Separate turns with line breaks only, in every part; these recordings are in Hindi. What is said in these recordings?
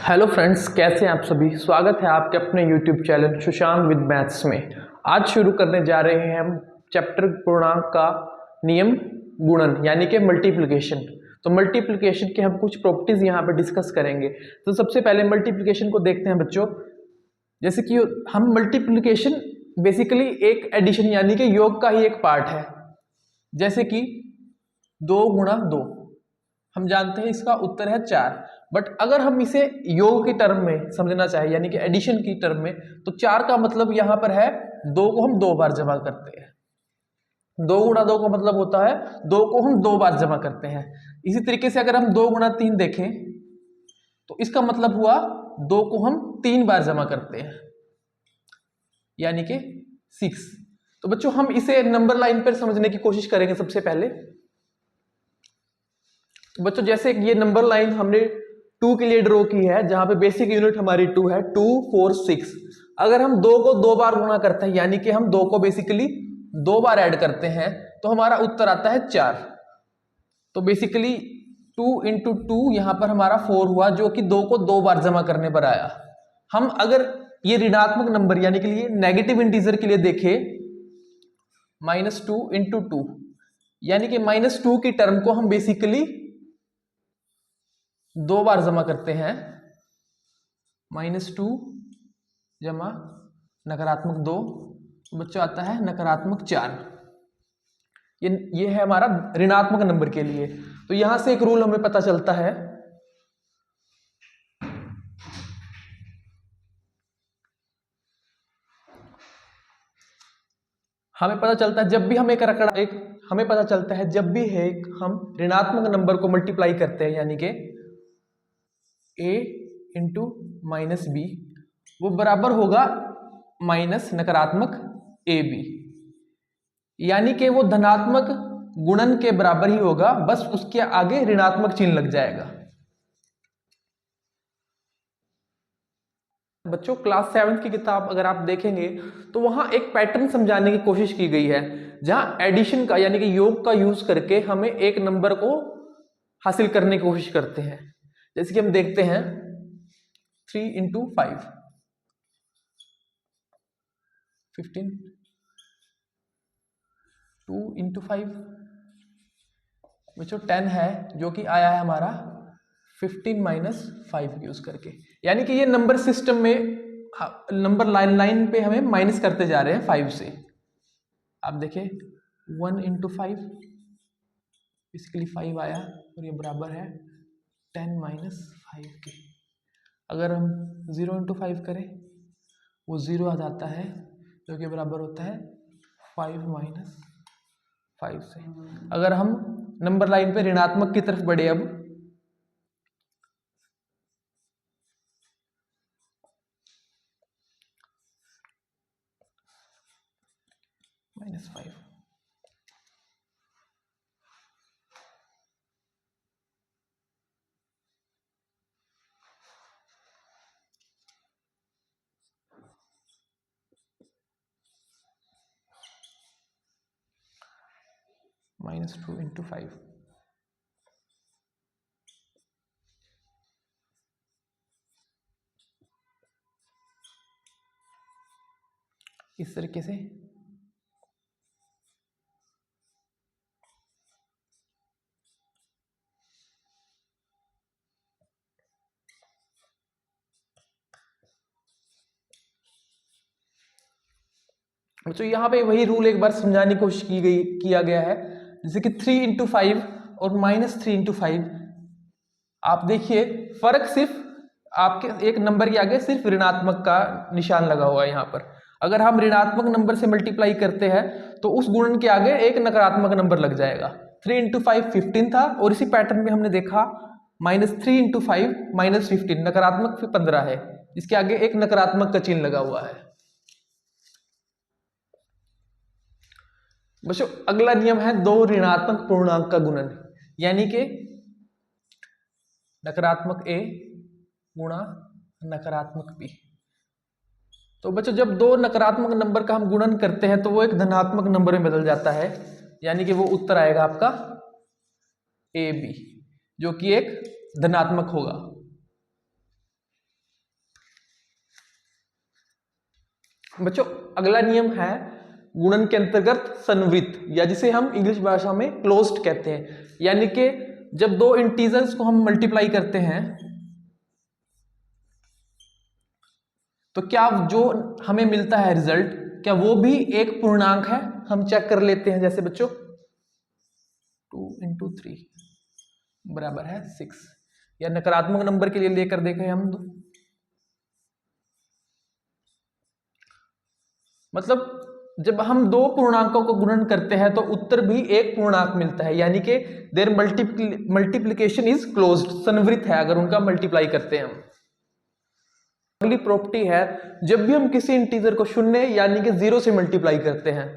हेलो फ्रेंड्स, कैसे हैं आप सभी। स्वागत है आपके अपने YouTube channel Sushant with maths में। आज शुरू करने जा रहे हैं हम चैप्टर पूर्णांक का नियम गुणन यानी कि मल्टीप्लिकेशन। तो मल्टीप्लिकेशन के हम कुछ प्रॉपर्टीज यहाँ पे डिस्कस करेंगे। तो सबसे पहले मल्टीप्लिकेशन को देखते हैं बच्चों। जैसे कि हम मल्टीप्लिकेशन बेसिकली एक एडिशन यानी कि योग का ही एक पार्ट है। जैसे कि 2 गुणा 2, हम जानते हैं इसका उत्तर है 4। बट अगर हम इसे योग की टर्म में समझना चाहे यानी कि एडिशन की टर्म में, तो 4 का मतलब यहां पर है 2 को हम 2 बार जमा करते हैं। 2 गुणा 2 का मतलब होता है 2 को हम 2 बार जमा करते हैं। इसी तरीके से अगर हम 2 गुणा 3 देखें तो इसका मतलब हुआ 2 को हम 3 बार जमा करते हैं यानी कि 6। तो बच्चों हम इसे नंबर लाइन पर समझने की कोशिश करेंगे। सबसे पहले बच्चों जैसे ये नंबर लाइन हमने 2 के लिए ड्रॉ की है, जहां पे बेसिक यूनिट हमारी 2 है, 2 4 6। अगर हम 2 को 2 बार गुणा करते हैं यानी कि हम 2 को बेसिकली 2 बार ऐड करते हैं तो हमारा उत्तर आता है 4। तो बेसिकली 2 इंटू 2 यहां पर हमारा 4 हुआ, जो कि 2 को 2 बार जमा करने पर आया। हम अगर ये ऋणात्मक नंबर यानी कि लिए नेगेटिव इंटीजर के लिए देखें, -2 इंटू 2 यानी कि -2 की टर्म को हम बेसिकली 2 बार जमा करते हैं। -2 जमा नकारात्मक 2, तो बच्चों आता है नकारात्मक 4। ये है हमारा ऋणात्मक नंबर के लिए। तो यहां से एक रूल हमें पता चलता है, हमें पता चलता है जब भी हम हमें पता चलता है जब भी है हम ऋणात्मक नंबर को मल्टीप्लाई करते हैं यानी कि a इंटू माइनस बी, वो बराबर होगा माइनस नकारात्मक ए बी, यानी कि वो धनात्मक गुणन के बराबर ही होगा, बस उसके आगे ऋणात्मक चिन्ह लग जाएगा। बच्चों क्लास 7 की किताब अगर आप देखेंगे तो वहां एक पैटर्न समझाने की कोशिश की गई है, जहां एडिशन का यानी कि योग का यूज करके हमें एक नंबर को हासिल करने की कोशिश करते हैं। जैसे कि हम देखते हैं 3 इंटू 5 15, 2 इंटू 5 बच्चों 10 है, जो कि आया है हमारा 15 माइनस 5 यूज करके। यानी कि ये नंबर सिस्टम में नंबर लाइन पे हमें माइनस करते जा रहे हैं 5 से। आप देखें 1 इंटू 5 बेसिकली 5 आया और ये बराबर है 10 माइनस 5 के। अगर हम 0 इंटू 5 करें वो 0 आ जाता है, जो कि बराबर होता है 5 माइनस 5 से। अगर हम नंबर लाइन पे ऋणात्मक की तरफ बढ़े अब, -5 -2 इंटू 5 इस तरीके से। बच्चों यहाँ पे वही रूल एक बार समझाने की कोशिश किया गया है। जैसे कि 3 इंटू 5 और -3 इंटू 5, आप देखिए फर्क सिर्फ आपके एक नंबर के आगे सिर्फ ऋणात्मक का निशान लगा हुआ है यहाँ पर। अगर हम ऋणात्मक नंबर से मल्टीप्लाई करते हैं तो उस गुणन के आगे एक नकारात्मक नंबर लग जाएगा। 3 इंटू 5 15 था, और इसी पैटर्न में हमने देखा -3 इंटू 5 -15 नकारात्मक 15 है, इसके आगे एक नकारात्मक का चिन्ह लगा हुआ है। बच्चों अगला नियम है 2 ऋणात्मक पूर्णांक का गुणन, यानी कि नकारात्मक a गुणा नकारात्मक b। तो बच्चों जब 2 नकारात्मक नंबर का हम गुणन करते हैं तो वो एक धनात्मक नंबर में बदल जाता है, यानी कि वो उत्तर आएगा आपका ab, जो कि एक धनात्मक होगा। बच्चों अगला नियम है गुणन के अंतर्गत संवृत, या जिसे हम इंग्लिश भाषा में क्लोज्ड कहते हैं। यानी कि जब दो इंटीजर्स को हम मल्टीप्लाई करते हैं तो क्या जो हमें मिलता है रिजल्ट, क्या वो भी एक पूर्णांक है? हम चेक कर लेते हैं। जैसे बच्चों 2 × 3 बराबर है 6, या नकारात्मक नंबर के लिए लेकर देखें हम तो मतलब जब हम दो पूर्णांकों को गुणन करते हैं तो उत्तर भी एक पूर्णांक मिलता है, यानी कि देयर मल्टीप्लिकेशन इज क्लोज्ड, संवृत है अगर उनका मल्टीप्लाई करते हैं हम। अगली प्रॉपर्टी है जब भी हम किसी इंटीजर को शून्य यानी कि 0 से मल्टीप्लाई करते हैं,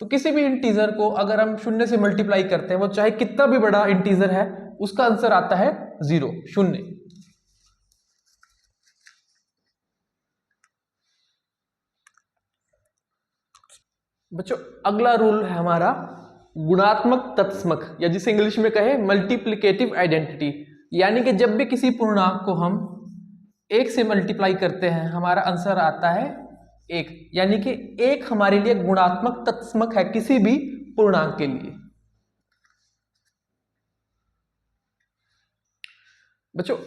तो किसी भी इंटीजर को अगर हम शून्य से मल्टीप्लाई करते हैं, वो चाहे कितना भी बड़ा इंटीजर है, उसका आंसर आता है 0, शून्य। बच्चों अगला रूल है हमारा गुणात्मक तत्समक, या जिसे इंग्लिश में कहे मल्टीप्लिकेटिव आइडेंटिटी। यानी कि जब भी किसी पूर्णांक को हम 1 से मल्टीप्लाई करते हैं, हमारा आंसर आता है 1, यानी कि 1 हमारे लिए गुणात्मक तत्समक है किसी भी पूर्णांक के लिए। बच्चों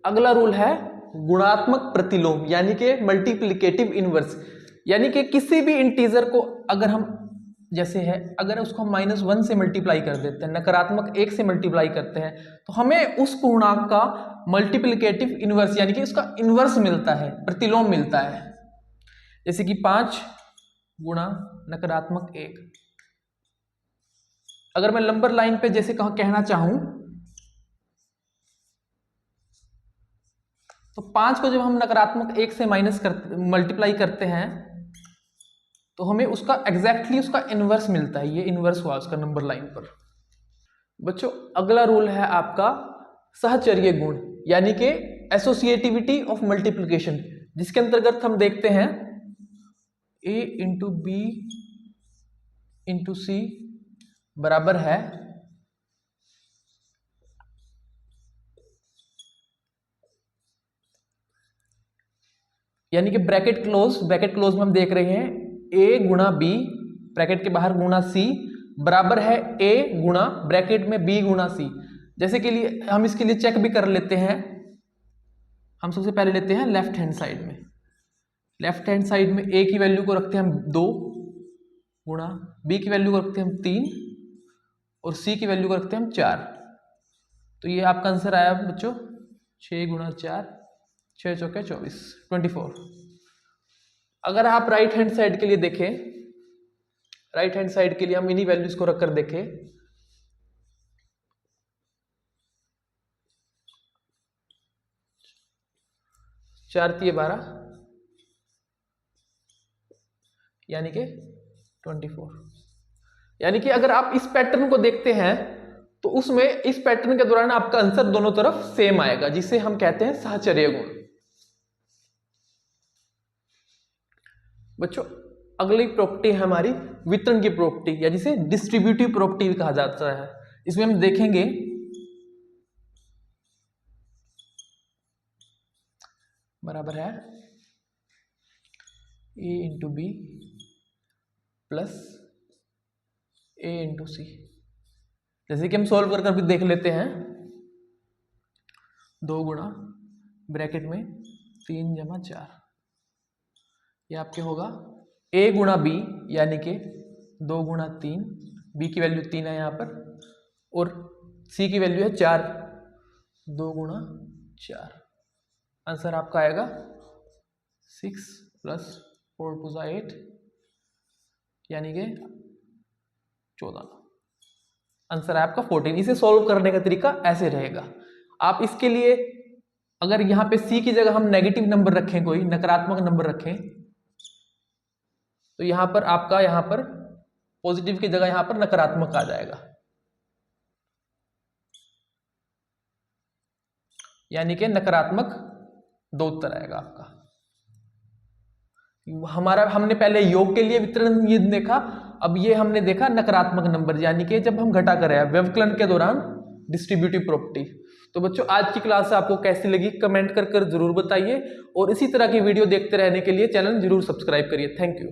अगला रूल है गुणात्मक प्रतिलोम, यानी कि मल्टीप्लिकेटिव इनवर्स। यानी कि किसी भी इंटीजर को अगर हम जैसे है अगर उसको हम -1 से मल्टीप्लाई कर देते हैं, नकारात्मक 1 से मल्टीप्लाई करते हैं, तो हमें उस पूर्णांक का मल्टीप्लिकेटिव इनवर्स यानी कि उसका इनवर्स मिलता है, प्रतिलोम मिलता है। जैसे कि 5 गुणा नकारात्मक 1। अगर मैं नंबर लाइन पे जैसे कहना चाहूं तो 5 को जब हम नकारात्मक 1 से मल्टीप्लाई करते हैं तो हमें उसका एग्जैक्टली उसका इनवर्स मिलता है। ये इनवर्स हुआ उसका नंबर लाइन पर। बच्चों अगला रूल है आपका सहचर्य गुण, यानी कि एसोसिएटिविटी ऑफ मल्टीप्लिकेशन, जिसके अंतर्गत हम देखते हैं a × b × c बराबर है यानी कि ब्रैकेट क्लोज में हम देख रहे हैं a गुणा b ब्रैकेट के बाहर गुणा c बराबर है a गुणा ब्रैकेट में b गुणा c। जैसे के लिए हम इसके लिए चेक भी कर लेते हैं। हम सबसे पहले लेते हैं लेफ्ट हैंड साइड में a की वैल्यू को रखते हैं हम 2 गुणा, b की वैल्यू को रखते हैं हम 3 और c की वैल्यू को रखते हैं हम 4। तो ये आपका आंसर आया बच्चों 6 गुणा 4, 6 चौके 24। अगर आप राइट हैंड साइड के लिए देखें, राइट हैंड साइड के लिए हम इन्हीं वैल्यूज को रखकर देखें, चार 12 यानी कि 24। यानी कि अगर आप इस पैटर्न को देखते हैं तो उसमें इस पैटर्न के दौरान आपका आंसर दोनों तरफ सेम आएगा, जिसे हम कहते हैं साहचर्य गुण। बच्चों अगली प्रॉपर्टी है हमारी वितरण की प्रॉपर्टी, या जिसे डिस्ट्रीब्यूटिव प्रॉपर्टी भी कहा जाता है। इसमें हम देखेंगे बराबर है a × b plus a × c। जैसे कि हम सॉल्व कर भी देख लेते हैं। 2 गुणा ब्रैकेट में 3 + 4, ये आपके होगा a गुणा b यानी कि 2 गुणा 3, b की वैल्यू 3 है यहाँ पर और c की वैल्यू है 4, 2 गुणा 4। आंसर आपका आएगा 6 + 4 × 8 यानी कि 14। आंसर है आपका 14। इसे सॉल्व करने का तरीका ऐसे रहेगा। आप इसके लिए अगर यहाँ पे c की जगह हम नेगेटिव नंबर रखें, कोई नकारात्मक नंबर रखें, तो यहाँ पर आपका यहाँ पर पॉजिटिव की जगह यहाँ पर नकारात्मक आ जाएगा, यानी कि नकारात्मक 2 उत्तर आएगा आपका। हमने पहले योग के लिए वितरण ये देखा, अब ये हमने देखा नकारात्मक नंबर, यानी कि जब हम घटा कर रहे हैं व्यवकलन के दौरान डिस्ट्रीब्यूटिव प्रॉपर्टी। तो बच्चों आज की क्लास आपको कैसी लगी कमेंट कर जरूर बताइए और इसी तरह की वीडियो देखते रहने के लिए चैनल जरूर सब्सक्राइब करिए। Thank you.